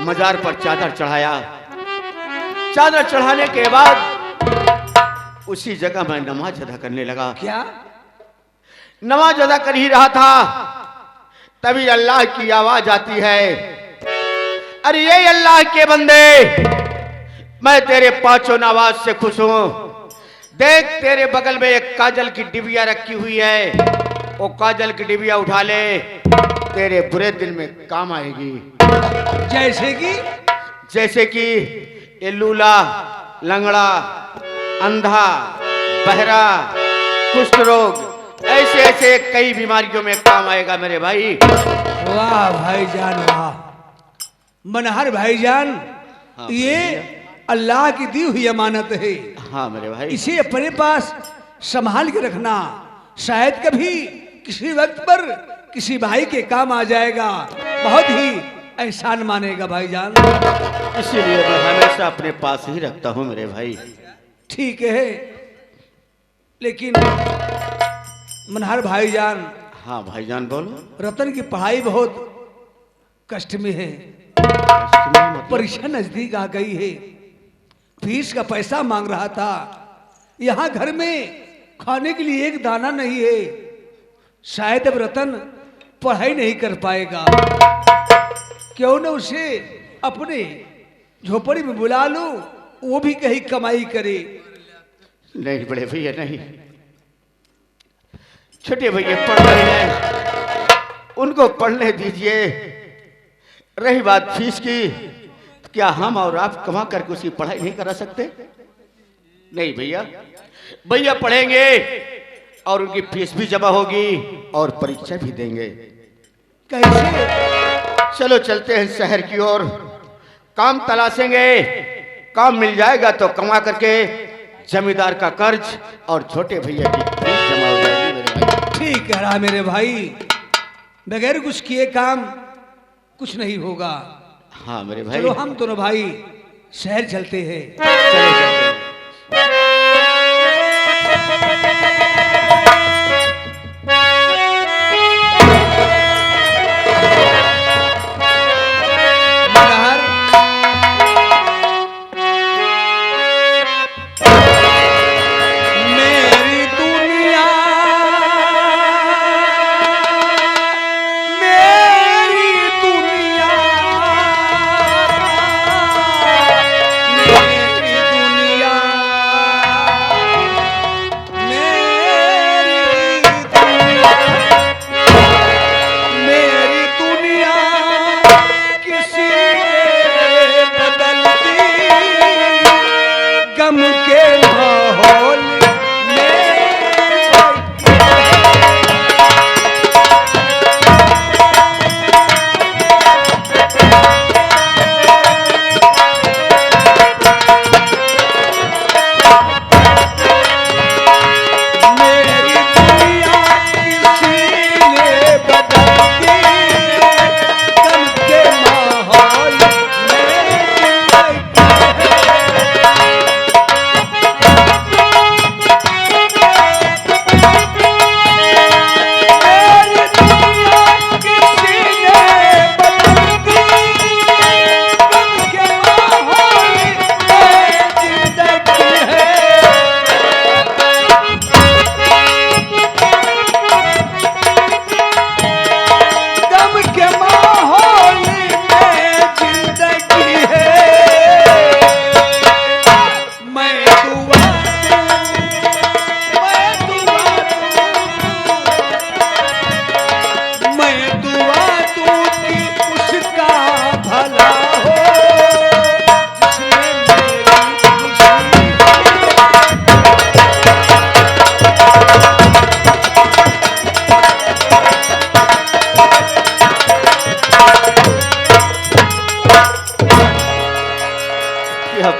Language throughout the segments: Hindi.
मजार पर चादर चढ़ाया। चादर चढ़ाने के बाद उसी जगह मैं नमाज अदा करने लगा। क्या नमाज अदा कर ही रहा था, तभी अल्लाह की आवाज आती है, अरे ये अल्लाह के बंदे, मैं तेरे पांचों नवाज से खुश हूं। देख तेरे बगल में एक काजल की डिबिया रखी हुई है, वो काजल की डिबिया उठा ले, तेरे बुरे दिन में काम आएगी। जैसे कि ये लूला, लंगड़ा, अंधा, बहरा, कुष्ठ रोग, ऐसे ऐसे कई बीमारियों में काम आएगा मेरे भाई। वाह भाईजान वाह, मनहर भाईजान, हाँ, ये अल्लाह की दी हुई अमानत है। हाँ मेरे भाई, इसे अपने पास संभाल के रखना, शायद कभी किसी वक्त पर किसी भाई के काम आ जाएगा, बहुत ही एहसान मानेगा भाईजान। इसीलिए मैं हमेशा अपने पास ही रखता हूँ मेरे भाई। ठीक है, लेकिन मनहर भाईजान। हाँ भाईजान बोलो। रतन की पढ़ाई बहुत कष्ट में है, परीक्षा नजदीक आ गई है, फीस का पैसा मांग रहा था, यहाँ घर में खाने के लिए एक दाना नहीं है, शायद अब रतन पढ़ाई नहीं कर पाएगा। क्यों न उसे अपने झोपड़ी में बुला लो, वो भी कहीं कमाई करे। नहीं बड़े भैया नहीं, छोटे भैया पढ़ रहे हैं, उनको पढ़ने दीजिए। रही बात फीस की, क्या हम और आप कमा करके उसकी पढ़ाई नहीं करा सकते? नहीं भैया, भैया पढ़ेंगे और उनकी फीस भी जमा होगी और परीक्षा भी देंगे। कैसे? चलो चलते हैं शहर की ओर, काम तलाशेंगे, काम मिल जाएगा तो कमा करके जमींदार का कर्ज और छोटे भैया की फीस जमा हो जाएगी मेरे भाई। ठीक कह रहा मेरे भाई, बगैर कुछ किए काम कुछ नहीं होगा। हाँ मेरे भाई, चलो हम दोनों भाई शहर चलते हैं। चलो चलते हैं।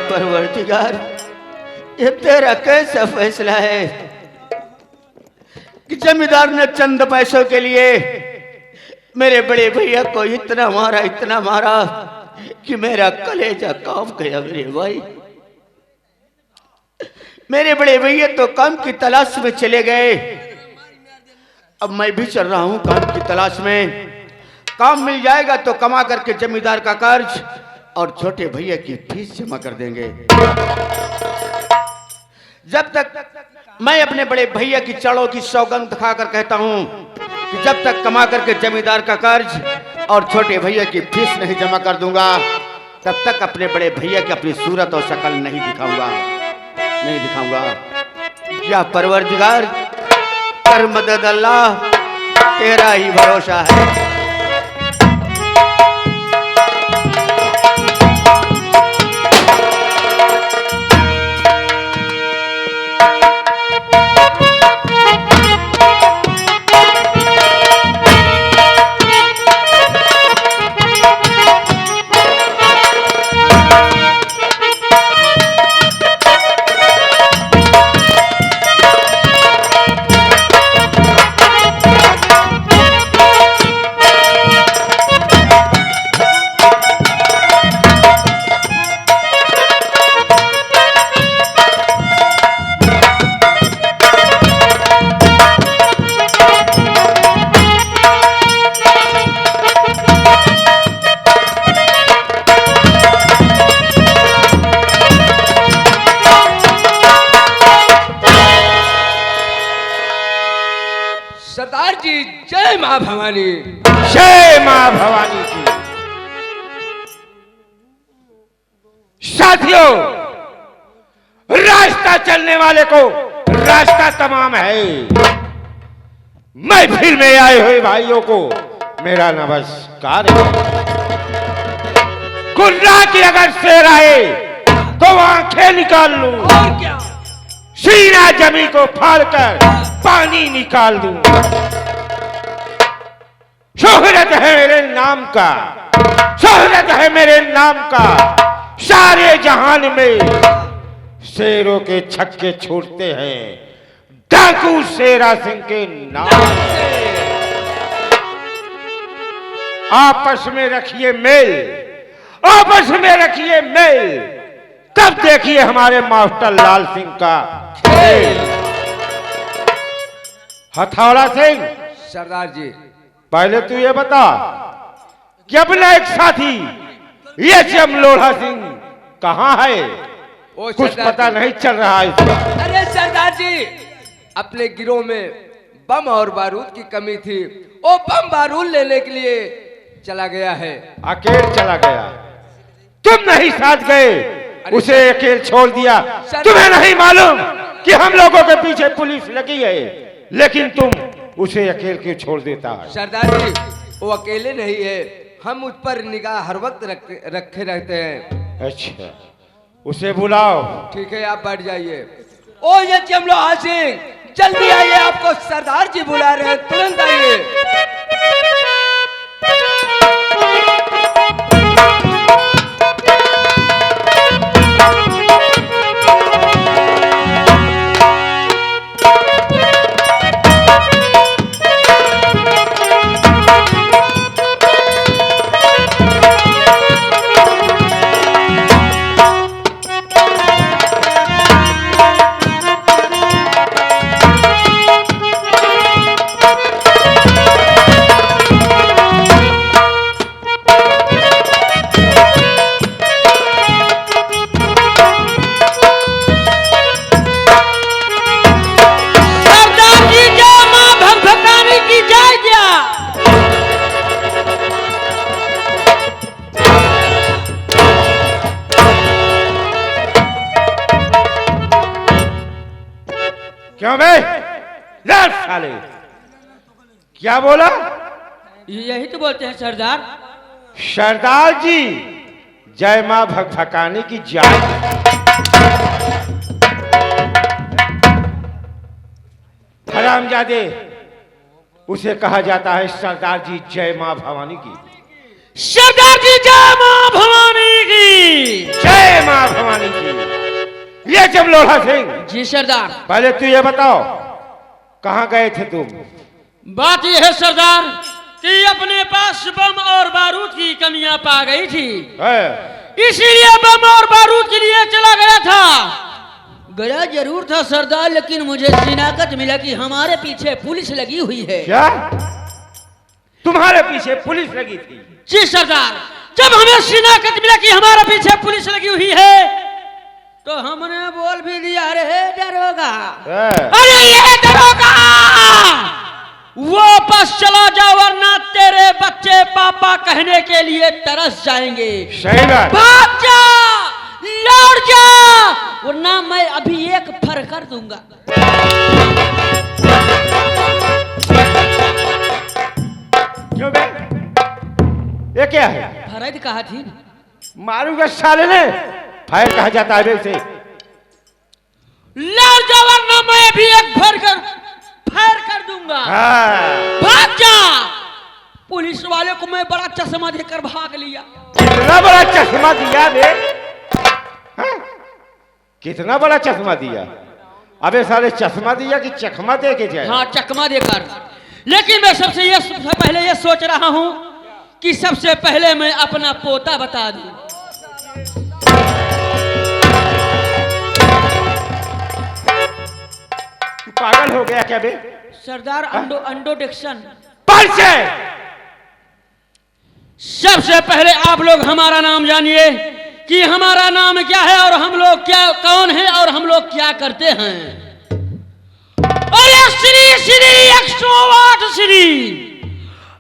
परवरदिगार, ये तेरा कैसा फैसला है कि जमींदार ने चंद पैसों के लिए मेरे बड़े भैया को इतना मारा कि मेरा कलेजा कांप गया। मेरे भाई, मेरे बड़े भैया तो काम की तलाश में चले गए, अब मैं भी चल रहा हूं काम की तलाश में। काम मिल जाएगा तो कमा करके जमींदार का कर्ज और छोटे भैया की फीस जमा कर देंगे। जब तक मैं अपने बड़े भैया की चढ़ों की सौगंध खाकर कहता हूं कि जब तक कमा करके जमींदार का कर्ज और छोटे भैया की फीस नहीं जमा कर दूंगा, तब तक अपने बड़े भैया की अपनी सूरत और शक्ल नहीं दिखाऊंगा। या परवरदिगार, कर मदद अल्लाह, तेरा ही भरोसा है। सरदार जी, जय मां भवानी। जय मां भवानी की। साथियों, रास्ता चलने वाले को रास्ता तमाम है। महफिल में आए हुए भाइयों को मेरा नमस्कार है। गुर्रा की अगर शेर आए तो आंखें निकाल लूं, और क्या? सीना जमी को फाड़कर पानी निकाल दूं। शोहरत है मेरे नाम का, शोहरत है मेरे नाम का। सारे जहान में शेरों के छक्के छूटते हैं डाकू शेरा सिंह के नाम से। आपस में रखिए मेल, आपस में रखिए मेल, तब देखिए हमारे मास्टर लाल सिंह का खेल। हथौड़ा सिंह, सरदार जी, पहले तू ये बता कि अपना एक साथी ये लोढ़ा सिंह कहाँ है? ओ कुछ सरदार पता जी। नहीं चल रहा है इसका। अरे सरदार जी, अपने गिरोह में बम और बारूद की कमी थी, वो बम बारूद लेने के लिए चला गया है। अकेले चला गया, तुम नहीं साथ गए, उसे अकेले छोड़ दिया। तुम्हें नहीं मालूम कि हम लोगों के पीछे पुलिस लगी है, लेकिन तुम उसे अकेले क्यों छोड़ देता है? सरदार जी, वो अकेले नहीं है, हम उस पर निगाह हर वक्त रखे रहते हैं। अच्छा, उसे बुलाओ। ठीक है, आप बैठ जाइए। ओ ये लोढ़ा सिंह, जल्दी आइए, आपको सरदार जी बुला रहे हैं, तुरंत आइए। क्यों बे? लड़ साले, क्या बोला? यही तो बोलते हैं सरदार। सरदार जी, जय मां भगभकाने की जय। हरामजादे, उसे कहा जाता है सरदार जी जय मां भवानी की। सरदार जी जय मां भवानी की। जय मां भवानी की। ये जब लोढ़ा सिंह, जी सरदार। पहले तू ये बताओ, कहाँ गए थे तुम? बात यह है सरदार कि अपने पास बम और बारूद की कमियां पा गई थी, इसीलिए बम और बारूद के लिए चला गया था। गया जरूर था सरदार, लेकिन मुझे शिनाख्त मिला कि हमारे पीछे पुलिस लगी हुई है। क्या तुम्हारे पीछे पुलिस लगी थी? जी सरदार, जब हमें शिनाख्त मिला कि हमारे पीछे पुलिस लगी हुई है तो हमने बोल भी दिया, अरे दरोगा, अरे ये दरोगा, वापस चला जा वरना तेरे बच्चे पापा कहने के लिए तरस जाएंगे। सही बात। भाग जा, लौट जा, वरना मैं अभी एक फर कर दूंगा। क्यों बे? ये क्या है? फरद कहा थी, मारूंगा साले ने। फायर कहा जाता है इसे। लौट जा वरना मैं भी एक फायर कर दूंगा। भाग जा। पुलिस वाले को मैं बड़ा चश्मा देकर भाग लिया। कितना बड़ा चश्मा दिया बे? कितना बड़ा चश्मा दिया? अबे साले चश्मा दिया कि चकमा दे के जाए? हाँ, चकमा देकर। लेकिन मैं सबसे पहले ये सोच रहा हूं कि सबसे पहले मैं अपना पोता बता दूं। पागल हो गया क्या बे? सरदार अंडो डिक्शन। सबसे पहले आप लोग हमारा नाम जानिए कि हमारा नाम क्या है और हम लोग क्या कौन है और हम लोग क्या करते हैं। अरे श्री श्री 108 श्री,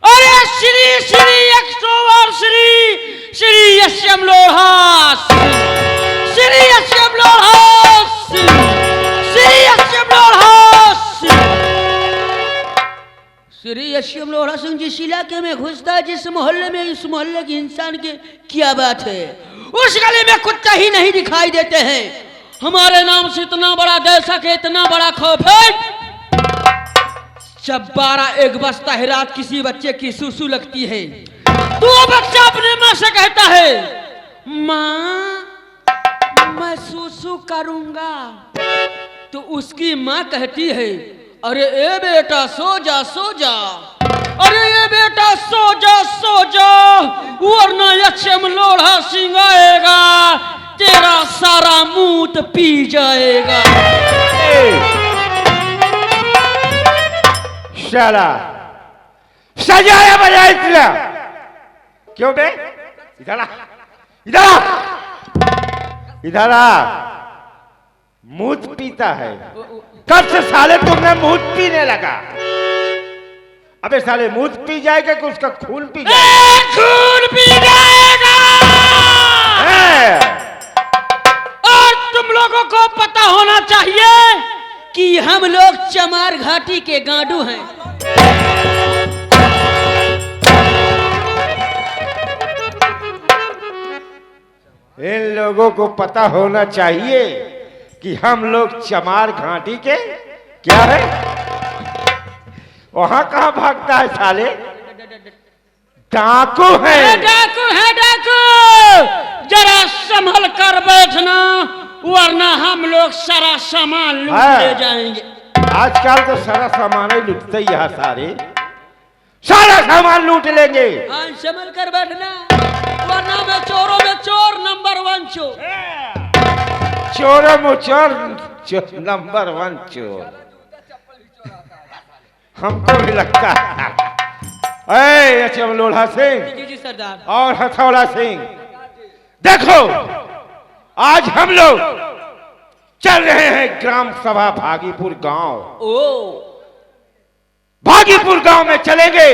अरे श्री श्री 108 श्री, श्री यशम लोढ़ा, श्री यशम लोढ़ा, श्री यशम लोढ़ा, श्री यशम लोढ़ा सिंह जिस इलाके में घुसता है, जिस मोहल्ले में, इस मोहल्ले के इंसान के क्या बात है, उस गली में कुत्ता ही नहीं दिखाई देते हैं। हमारे नाम से इतना बड़ा दहशत है, इतना बड़ा खौफ है। जब 12-1 बजता है रात, किसी बच्चे की सुसु लगती है तो वो बच्चा अपने माँ से कहता है, माँ मैं सुसु करूंगा। तो उसकी माँ कहती है, अरे ए बेटा सो जा सो जा, अरे ये बेटा सो जा वरना यक्षम लोढ़ा सिंह आएगा, तेरा सारा मूत पी जाएगा। शाला सजाया बजाया दिया। क्यों बे? इधर आ, इधर आ, इधर आ। मूत पीता है? कब से साले तुमने मूत पीने लगा? अबे साले मूत पी जाएगा कि उसका खून पी जाएगा? खून पी जाएगा। और तुम लोगों को पता होना चाहिए कि हम लोग चमार घाटी के गांडू हैं। इन लोगों को पता होना चाहिए कि हम लोग चमार घाटी के क्या है? वहां कहां भागता है साले? डाकू है। डाकू है डाकू। जरा संभल कर बैठना वरना हम लोग सारा सामान लूट ले जाएंगे। आजकल तो सारा सामान ही लूटते ही यहाँ सारा सामान लूट लेंगे। हाँ, संभल कर बैठना वरना मैं चोरों में चोर नंबर 1 चोर। चोरों में चोर नंबर 1 चोर। हमको भी लगता है। यशम लोढ़ा सिंह जी सरदार और हथौड़ा सिंह, देखो आज हम लोग चल रहे हैं ग्राम सभा भागीपुर गांव। भागीपुर गांव में चलेंगे।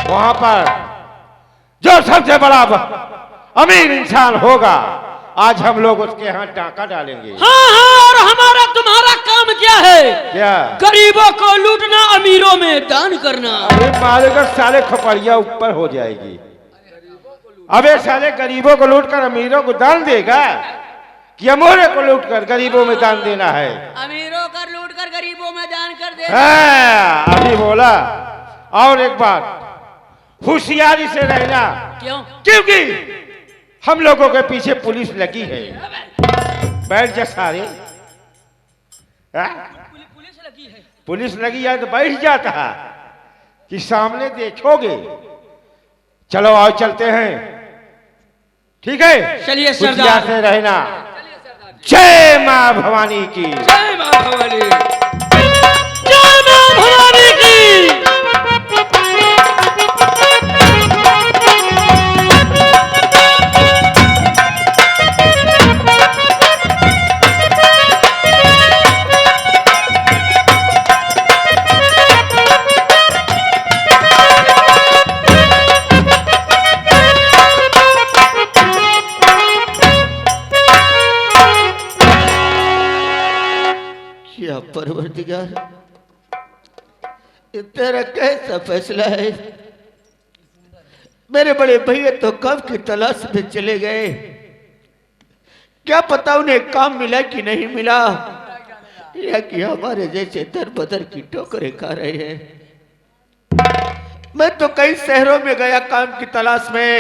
वहां पर जो सबसे बड़ा अमीर इंसान होगा आज हम लोग उसके यहाँ डाका डालेंगे। हाँ, और हमारा तुम्हारा काम क्या है? क्या? गरीबों को लूटना, अमीरों में दान करना। अरे मारेगा साले, खपड़िया ऊपर हो जाएगी। अबे साले गरीबों को लूटकर अमीरों को दान देगा कि अमोरे को लूटकर गरीबों में दान देना है? अमीरों का लूटकर गरीबों में दान कर दे। अभी बोला। और एक बात, होशियारी से रहना। क्यों? क्योंकि हम लोगों के पीछे पुलिस लगी है। बैठ जा सारे। पुलिस लगी है। पुलिस लगी है तो बैठ जाता है कि सामने देखोगे। चलो आओ चलते हैं। ठीक है, चलिए होशियार सरदार। से रहना। जय मां भवानी की। जय मां भवानी। जय मां भवानी की। परवरदिगार, ये तेरा कैसा फैसला है? मेरे बड़े भैया तो कब की तलाश में चले गए, क्या पता उन्हें काम मिला कि नहीं मिला, या कि हमारे जैसे दर बदर की ठोकरें खा रहे हैं। मैं तो कई शहरों में गया काम की तलाश में,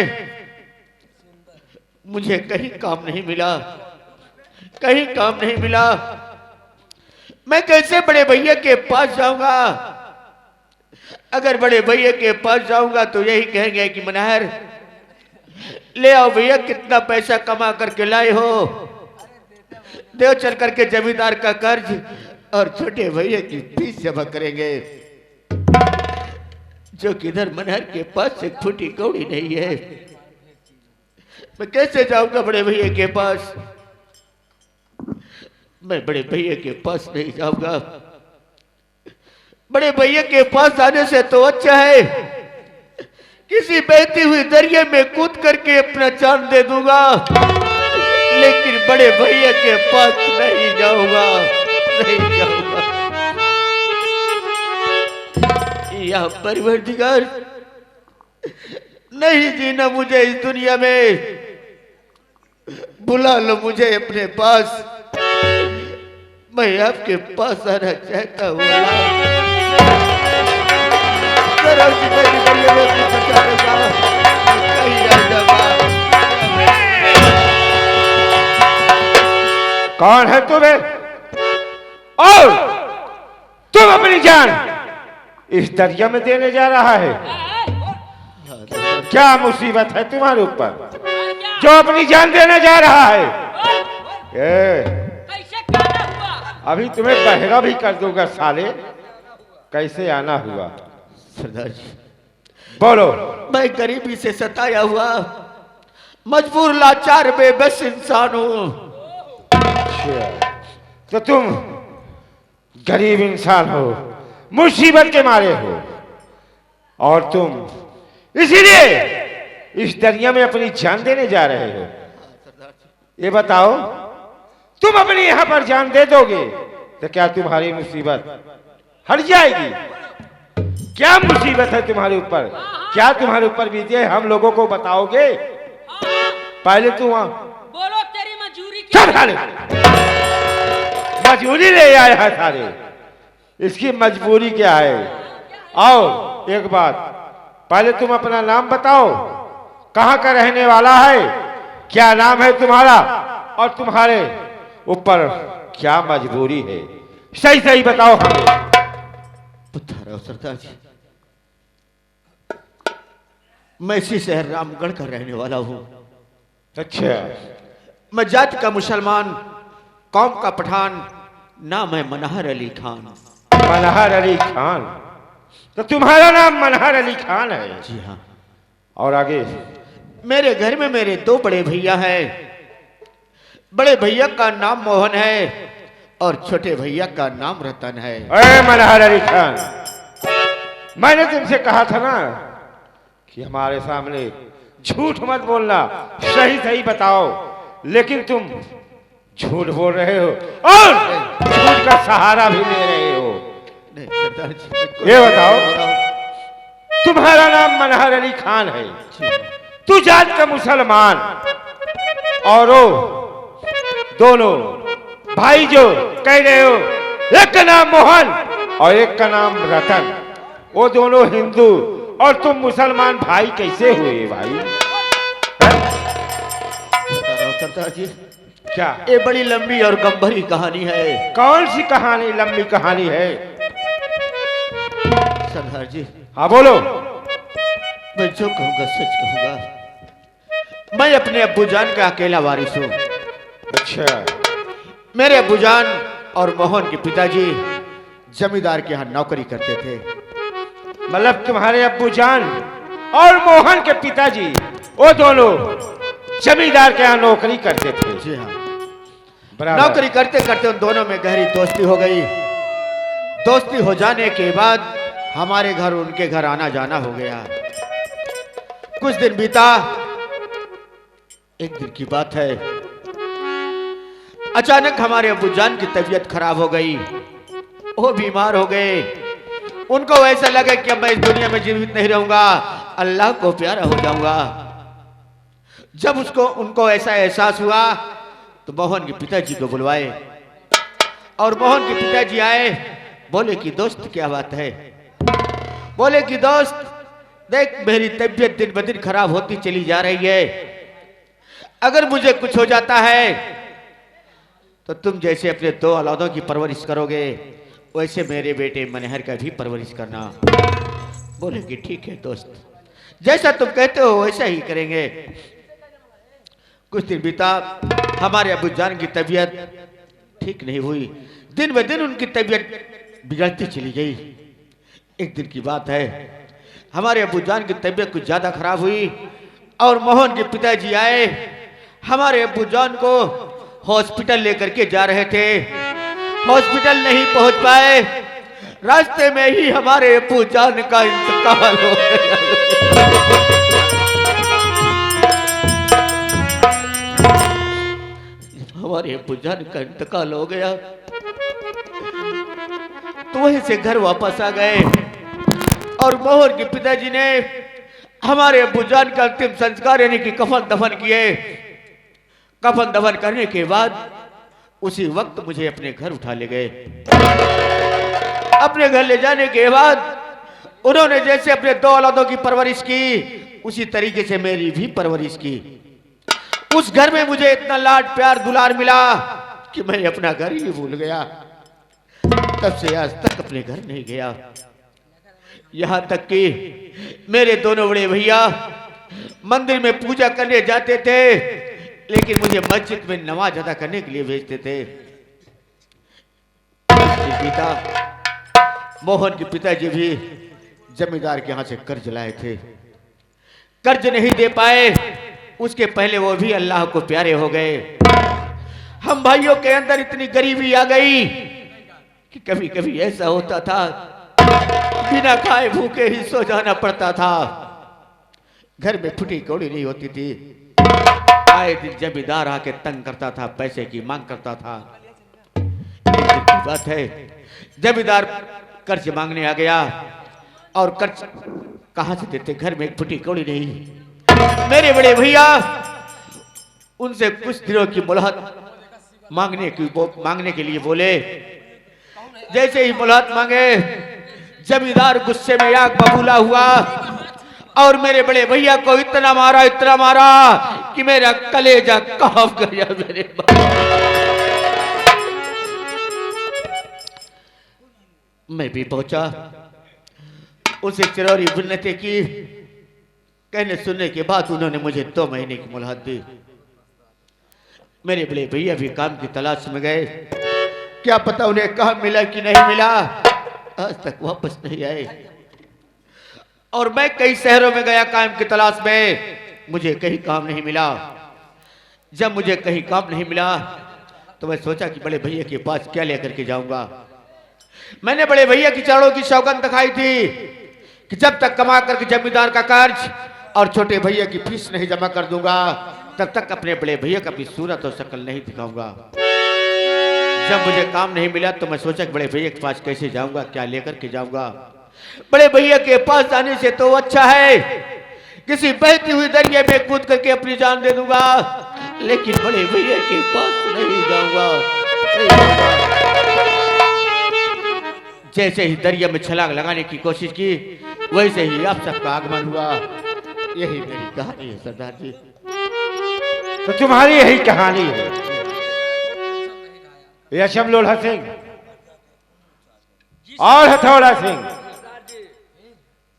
मुझे कहीं काम नहीं मिला, कहीं काम नहीं मिला। मैं कैसे बड़े भैया के पास जाऊंगा? अगर बड़े भैया के पास जाऊंगा तो यही कहेंगे कि मनहर ले आओ भैया, कितना पैसा कमा करके लाए हो, देव चल करके जमींदार का कर्ज और छोटे भैया की फीस जमा करेंगे, जो किधर मनहर के पास एक फूटी कौड़ी नहीं है। मैं कैसे जाऊंगा बड़े भैया के पास? मैं बड़े भैया के पास नहीं जाऊंगा। बड़े भैया के पास जाने से तो अच्छा है किसी बहती हुई दरिया में कूद करके अपना जान दे दूंगा, लेकिन बड़े भैया के पास नहीं जाऊंगा, नहीं जाऊंगा। या परवरदिगार, नहीं जीना मुझे इस दुनिया में, बुला लो मुझे अपने पास, मैं आपके पास आना चाहता हूँ। कौन है तुम्हें और तुम अपनी जान इस दरिया में देने जा रहा है? क्या मुसीबत है तुम्हारे ऊपर जो अपनी जान देने जा रहा है? अभी तुम्हें बहरा भी कर दूंगा साले। कैसे आना हुआ? सरदार जी बोलो। मैं गरीबी से सताया हुआ मजबूर लाचार बेबस इंसान हूँ। तो तुम गरीब इंसान हो, मुसीबत के मारे हो, और तुम इसीलिए इस दरिया में अपनी जान देने जा रहे हो। ये बताओ, तुम अपनी यहां पर जान दे दोगे तो क्या तुम्हारी मुसीबत हट जाएगी? क्या मुसीबत है तुम्हारे ऊपर? क्या तुम्हारे ऊपर बीती है? हम लोगों को बताओगे? पहले तू वहां बोलो, तेरी मजूरी क्या? मजबूरी ले आया है सारे, इसकी मजबूरी क्या है? और एक बात, पहले तुम अपना नाम बताओ, कहां का रहने वाला है, क्या नाम है तुम्हारा, और तुम्हारे ऊपर क्या मजबूरी है? सही सही बताओ हमें। सरदार जी, मैं इसी शहर रामगढ़ का रहने वाला हूं। अच्छा। मैं जाति का मुसलमान, कौम का पठान, नाम है मनहर अली खान। मनहर अली खान? तो तुम्हारा नाम मनहर अली खान है? जी हाँ। और आगे? मेरे घर में मेरे दो बड़े भैया हैं। बड़े भैया का नाम मोहन है और छोटे भैया का नाम रतन है। अरे मनहर अली खान, मैंने तुमसे कहा था ना कि हमारे सामने झूठ मत बोलना, सही सही बताओ, लेकिन तुम झूठ बोल रहे हो और झूठ का सहारा भी ले रहे हो। नहीं सरदार जी, ये बताओ, तुम्हारा नाम मनहर अली खान है, तू जात का मुसलमान, और वो दोनों भाई जो कह रहे हो, एक का नाम मोहन और एक का नाम रतन, वो दोनों हिंदू और तुम मुसलमान भाई कैसे हुए भाई? सरदार जी, क्या ये बड़ी लंबी और गंभीर कहानी है। कौन सी कहानी? लंबी कहानी है? सरदार जी, हाँ बोलो। मैं जो कहूँगा सच कहूँगा। मैं अपने अब्बूजान का अकेला वारिस हूँ। अच्छा। मेरे अब्बूजान और मोहन के पिताजी जमींदार के यहाँ नौकरी करते थे। मतलब तुम्हारे अब्बूजान और मोहन के पिताजी वो दोनों जमींदार के यहाँ नौकरी करते थे? जी हाँ। बराबर। नौकरी करते करते उन दोनों में गहरी दोस्ती हो गई। दोस्ती हो जाने के बाद हमारे घर उनके घर आना जाना हो गया। कुछ दिन बीता। एक दिन की बात है, अचानक हमारे अब्बूजान की तबीयत खराब हो गई। वो बीमार हो गए। उनको ऐसा लगा कि अब मैं इस दुनिया में जीवित नहीं रहूंगा, अल्लाह को प्यारा हो जाऊंगा। जब उनको ऐसा एहसास हुआ तो मोहन के पिताजी को बुलवाए और मोहन के पिताजी आए। बोले कि दोस्त क्या बात है? बोले कि दोस्त देख, मेरी तबीयत दिन ब दिन खराब होती चली जा रही है। अगर मुझे कुछ हो जाता है तो तुम जैसे अपने 2 औलादों की परवरिश करोगे वैसे मेरे बेटे मनहर का भी परवरिश करना। बोले कि ठीक है दोस्त, जैसा तुम कहते हो वैसा ही करेंगे। कुछ दिन बीता, हमारे अब्बू जान की तबीयत ठीक नहीं हुई। दिन ब दिन उनकी तबीयत बिगड़ती चली गई। एक दिन की बात है, हमारे अब्बू जान की तबीयत कुछ ज्यादा खराब हुई और मोहन के पिताजी आए। हमारे अब्बू जान को हॉस्पिटल लेकर के जा रहे थे। हॉस्पिटल नहीं पहुंच पाए, रास्ते में ही हमारे अब्बू जान का इंतकाल हो गया। हमारे अब्बू जान का इंतकाल हो गया तो वहीं से घर वापस आ गए और मोहन के पिताजी ने हमारे अब्बू जान का अंतिम संस्कार यानी कि कफन दफन किए। कफन दफन करने के बाद उसी वक्त मुझे अपने घर उठा ले गए। अपने घर ले जाने के बाद उन्होंने जैसे अपने 2 औलादों की परवरिश की उसी तरीके से मेरी भी परवरिश की। उस घर में मुझे इतना लाड प्यार दुलार मिला कि मैं अपना घर ही भूल गया। तब से आज तक अपने घर नहीं गया। यहां तक कि मेरे दोनों बड़े भैया मंदिर में पूजा करने जाते थे लेकिन मुझे मस्जिद में नमाज अदा करने के लिए भेजते थे। पिता मोहन के पिताजी भी जमींदार के यहां से कर्ज लाए थे। कर्ज नहीं दे पाए, उसके पहले वो भी अल्लाह को प्यारे हो गए। हम भाइयों के अंदर इतनी गरीबी आ गई कि कभी कभी ऐसा होता था बिना खाए भूखे ही सो जाना पड़ता था। घर में फुटी कौड़ी नहीं होती थी। आए दिन जमींदार आके तंग करता था, पैसे की मांग करता था। एक दिन की बात है, जमींदार कर्ज मांगने आ गया और कर्ज कहां से देते, घर में एक फुटी कौड़ी नहीं। मेरे बड़े भैया उनसे कुछ दिनों की मोहलत मांगने के लिए बोले। जैसे ही मोहलत मांगे जमींदार गुस्से में आग बबूला हुआ और मेरे बड़े भैया को इतना मारा कि मेरा कलेजा कांप गया। मेरे मैं भी पहुंचा, उसे चिरौरी मिन्नतें की। कहने सुनने के बाद उन्होंने मुझे 2 महीने की मोहलत दी। मेरे बड़े भैया भी काम की तलाश में गए। क्या पता उन्हें काम मिला कि नहीं मिला, आज तक वापस नहीं आए। और मैं कई शहरों में गया काम की तलाश में, मुझे कहीं काम नहीं मिला। जब मुझे कहीं काम नहीं मिला तो मैं सोचा कि बड़े भैया के पास क्या लेकर के जाऊंगा। मैंने बड़े भैया की चारों की सौगंध दिखाई थी कि जब तक कमा करके जमींदार का कर्ज और छोटे भैया की फीस नहीं जमा कर दूंगा तब तक अपने बड़े भैया का भी सूरत और शक्ल नहीं दिखाऊंगा। जब मुझे काम नहीं मिला तो मैं सोचा कि बड़े भैया के पास कैसे जाऊंगा, क्या लेकर के जाऊंगा। बड़े भैया के पास जाने से तो अच्छा है किसी बहती हुई दरिया में कूद करके अपनी जान दे दूंगा, लेकिन बड़े भैया के पास नहीं जाऊंगा। जैसे ही दरिया में छलांग लगाने की कोशिश की वैसे ही आप सबका आगमन हुआ। यही मेरी कहानी है सरदार जी। तो तुम्हारी यही कहानी है यशम लोढ़ा सिंह और हथौड़ा सिंह,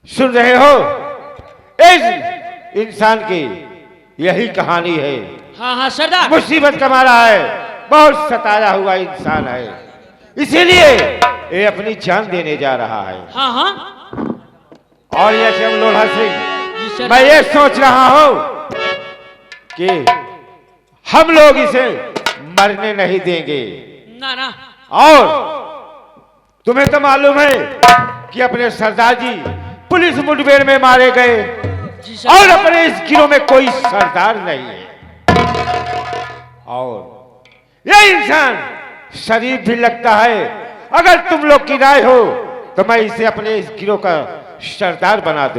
सुन रहे हो? इस इंसान की यही कहानी है। हाँ हाँ सरदार। मुसीबत का मारा है, बहुत सताया हुआ इंसान है, इसीलिए ये अपनी जान देने जा रहा है। हाँ हाँ। और यशम लोढ़ा सिंह, जी सरदार। मैं ये सोच रहा हूं कि हम लोग इसे मरने नहीं देंगे। ना ना। और तुम्हें तो मालूम है कि अपने सरदार जी पुलिस मुठभेड़ में मारे गए जी सरदार। और अपने इस गिरोह में कोई सरदार नहीं है। और ये इंसान शरीफ भी लगता है अगर तुम लोग की राय हो तो मैं इसे अपने इस गिरोह का सरदार बना दूं।